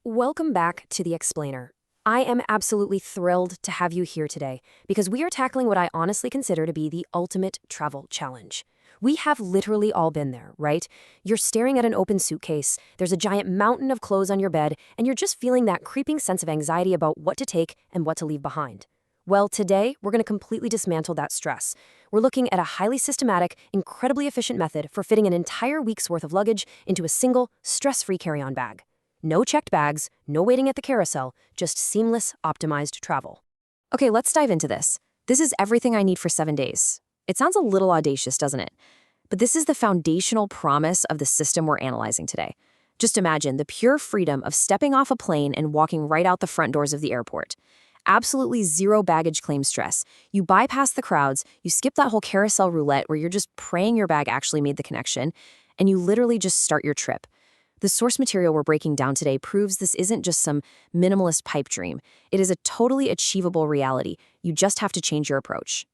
Welcome back to The Explainer. I am absolutely thrilled to have you here today because we are tackling what I honestly consider to be the ultimate travel challenge. We have literally all been there, right? You're staring at an open suitcase, there's a giant mountain of clothes on your bed, and you're just feeling that creeping sense of anxiety about what to take and what to leave behind. Well, today, we're going to completely dismantle that stress. We're looking at a highly systematic, incredibly efficient method for fitting an entire week's worth of luggage into a single, stress-free carry-on bag. No checked bags, no waiting at the carousel, just seamless, optimized travel. Okay, let's dive into this. This is everything I need for 7 days. It sounds a little audacious, doesn't it? But this is the foundational promise of the system we're analyzing today. Just imagine the pure freedom of stepping off a plane and walking right out the front doors of the airport. Absolutely zero baggage claim stress. You bypass the crowds, you skip that whole carousel roulette where you're just praying your bag actually made the connection, and you literally just start your trip. The source material we're breaking down today proves this isn't just some minimalist pipe dream. It is a totally achievable reality. You just have to change your approach.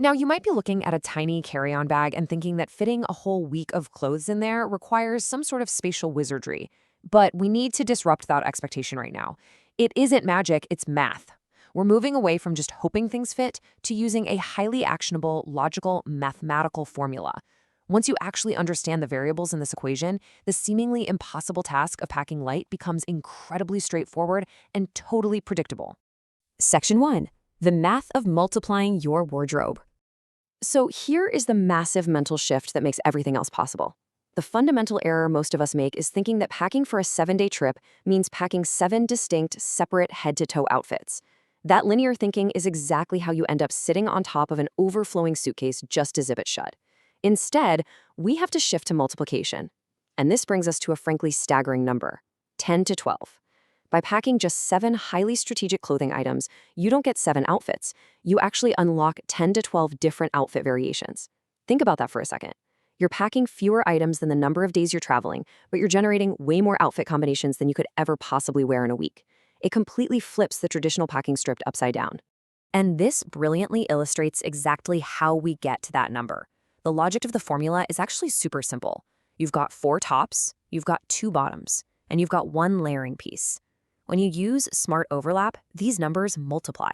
Now, you might be looking at a tiny carry-on bag and thinking that fitting a whole week of clothes in there requires some sort of spatial wizardry. But we need to disrupt that expectation right now. It isn't magic, it's math. We're moving away from just hoping things fit to using a highly actionable, logical, mathematical formula. Once you actually understand the variables in this equation, the seemingly impossible task of packing light becomes incredibly straightforward and totally predictable. Section 1. The math of multiplying your wardrobe. So here is the massive mental shift that makes everything else possible. The fundamental error most of us make is thinking that packing for a 7-day trip means packing 7 distinct, separate head-to-toe outfits. That linear thinking is exactly how you end up sitting on top of an overflowing suitcase just to zip it shut. Instead, we have to shift to multiplication. And this brings us to a frankly staggering number, 10 to 12. By packing just 7 highly strategic clothing items, you don't get 7 outfits. You actually unlock 10 to 12 different outfit variations. Think about that for a second. You're packing fewer items than the number of days you're traveling, but you're generating way more outfit combinations than you could ever possibly wear in a week. It completely flips the traditional packing script upside down. And this brilliantly illustrates exactly how we get to that number. The logic of the formula is actually super simple. You've got 4 tops, you've got 2 bottoms, and you've got 1 layering piece. When you use smart overlap, these numbers multiply.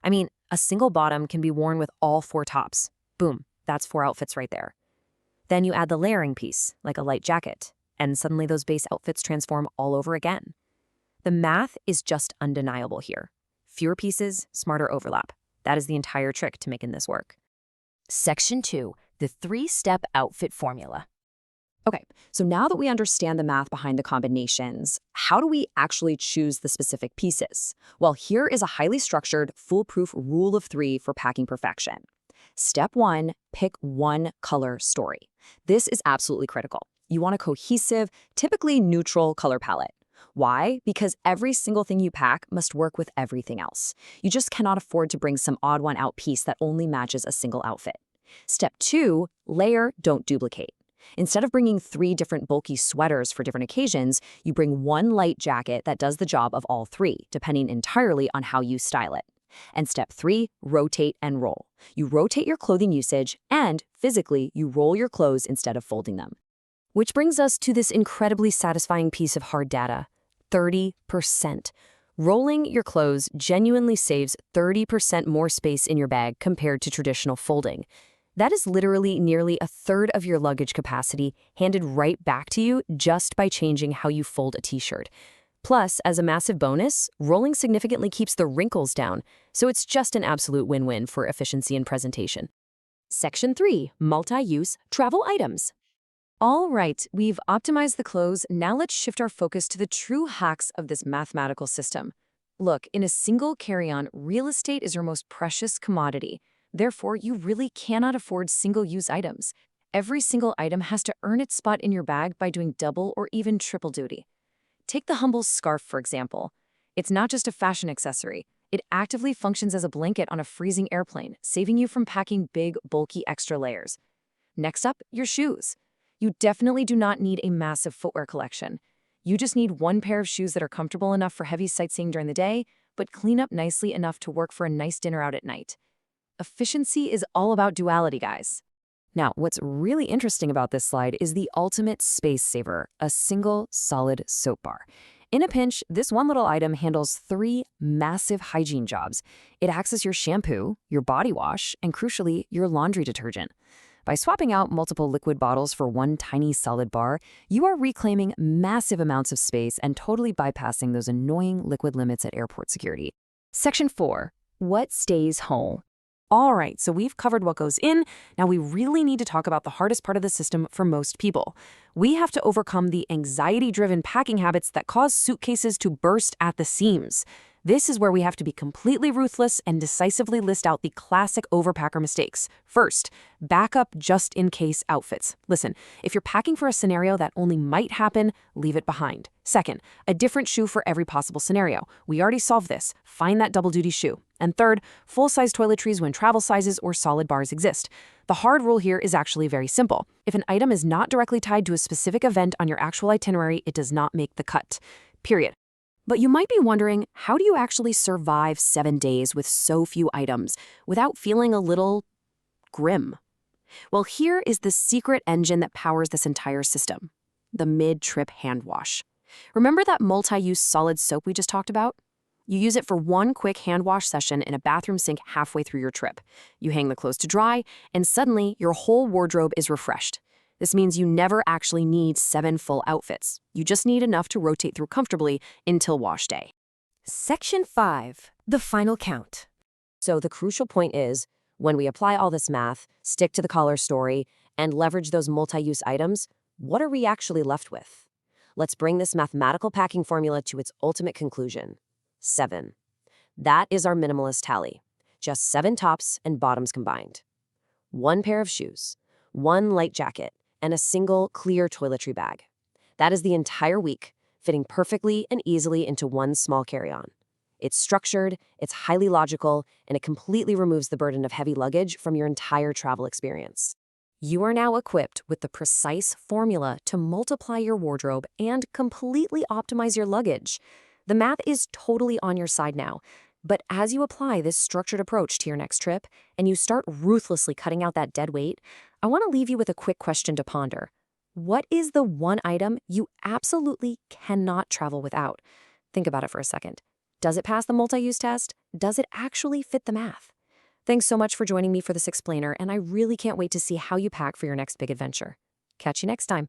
I mean, a single bottom can be worn with all 4 tops. Boom, that's 4 outfits right there. Then you add the layering piece, like a light jacket, and suddenly those base outfits transform all over again. The math is just undeniable here. Fewer pieces, smarter overlap. That is the entire trick to making this work. Section 2. The 3-step outfit formula. Okay, so now that we understand the math behind the combinations, how do we actually choose the specific pieces? Well, here is a highly structured, foolproof rule of 3 for packing perfection. Step 1, pick one color story. This is absolutely critical. You want a cohesive, typically neutral color palette. Why? Because every single thing you pack must work with everything else. You just cannot afford to bring some odd one out piece that only matches a single outfit. Step 2, layer, don't duplicate. Instead of bringing 3 different bulky sweaters for different occasions, you bring 1 light jacket that does the job of all 3, depending entirely on how you style it. And step 3, rotate and roll. You rotate your clothing usage and, physically, you roll your clothes instead of folding them. Which brings us to this incredibly satisfying piece of hard data, 30%. Rolling your clothes genuinely saves 30% more space in your bag compared to traditional folding. That is literally nearly a third of your luggage capacity handed right back to you just by changing how you fold a t-shirt. Plus, as a massive bonus, rolling significantly keeps the wrinkles down, so it's just an absolute win-win for efficiency and presentation. Section 3, multi-use travel items. All right, we've optimized the clothes. Now let's shift our focus to the true hacks of this mathematical system. Look, in a single carry-on, real estate is your most precious commodity. Therefore, you really cannot afford single-use items. Every single item has to earn its spot in your bag by doing double or even triple duty. Take the humble scarf, for example. It's not just a fashion accessory. It actively functions as a blanket on a freezing airplane, saving you from packing big, bulky extra layers. Next up, your shoes. You definitely do not need a massive footwear collection. You just need 1 pair of shoes that are comfortable enough for heavy sightseeing during the day, but clean up nicely enough to work for a nice dinner out at night. Efficiency is all about duality, guys. Now, what's really interesting about this slide is the ultimate space saver, a single solid soap bar. In a pinch, this one little item handles 3 massive hygiene jobs. It acts as your shampoo, your body wash, and crucially, your laundry detergent. By swapping out multiple liquid bottles for one tiny solid bar, you are reclaiming massive amounts of space and totally bypassing those annoying liquid limits at airport security. Section 4. What stays whole? All right, so we've covered what goes in. Now we really need to talk about the hardest part of the system for most people. We have to overcome the anxiety-driven packing habits that cause suitcases to burst at the seams. This is where we have to be completely ruthless and decisively list out the classic overpacker mistakes. First, backup just-in-case outfits. Listen, if you're packing for a scenario that only might happen, leave it behind. Second, a different shoe for every possible scenario. We already solved this. Find that double-duty shoe. And third, full-size toiletries when travel sizes or solid bars exist. The hard rule here is actually very simple. If an item is not directly tied to a specific event on your actual itinerary, it does not make the cut. Period. But you might be wondering, how do you actually survive 7 days with so few items without feeling a little grim? Well, here is the secret engine that powers this entire system: the mid-trip hand wash. Remember that multi-use solid soap we just talked about? You use it for one quick hand wash session in a bathroom sink halfway through your trip. You hang the clothes to dry, and suddenly your whole wardrobe is refreshed. This means you never actually need 7 full outfits. You just need enough to rotate through comfortably until wash day. Section 5. The final count. So the crucial point is, when we apply all this math, stick to the collar story, and leverage those multi-use items, what are we actually left with? Let's bring this mathematical packing formula to its ultimate conclusion: 7. That is our minimalist tally. Just 7 tops and bottoms combined. 1 pair of shoes, 1 light jacket, and a single clear toiletry bag. That is the entire week, fitting perfectly and easily into one small carry-on. It's structured, it's highly logical, and it completely removes the burden of heavy luggage from your entire travel experience. You are now equipped with the precise formula to multiply your wardrobe and completely optimize your luggage. The math is totally on your side now. But as you apply this structured approach to your next trip, and you start ruthlessly cutting out that dead weight, I want to leave you with a quick question to ponder. What is the one item you absolutely cannot travel without? Think about it for a second. Does it pass the multi-use test? Does it actually fit the math? Thanks so much for joining me for this explainer, and I really can't wait to see how you pack for your next big adventure. Catch you next time.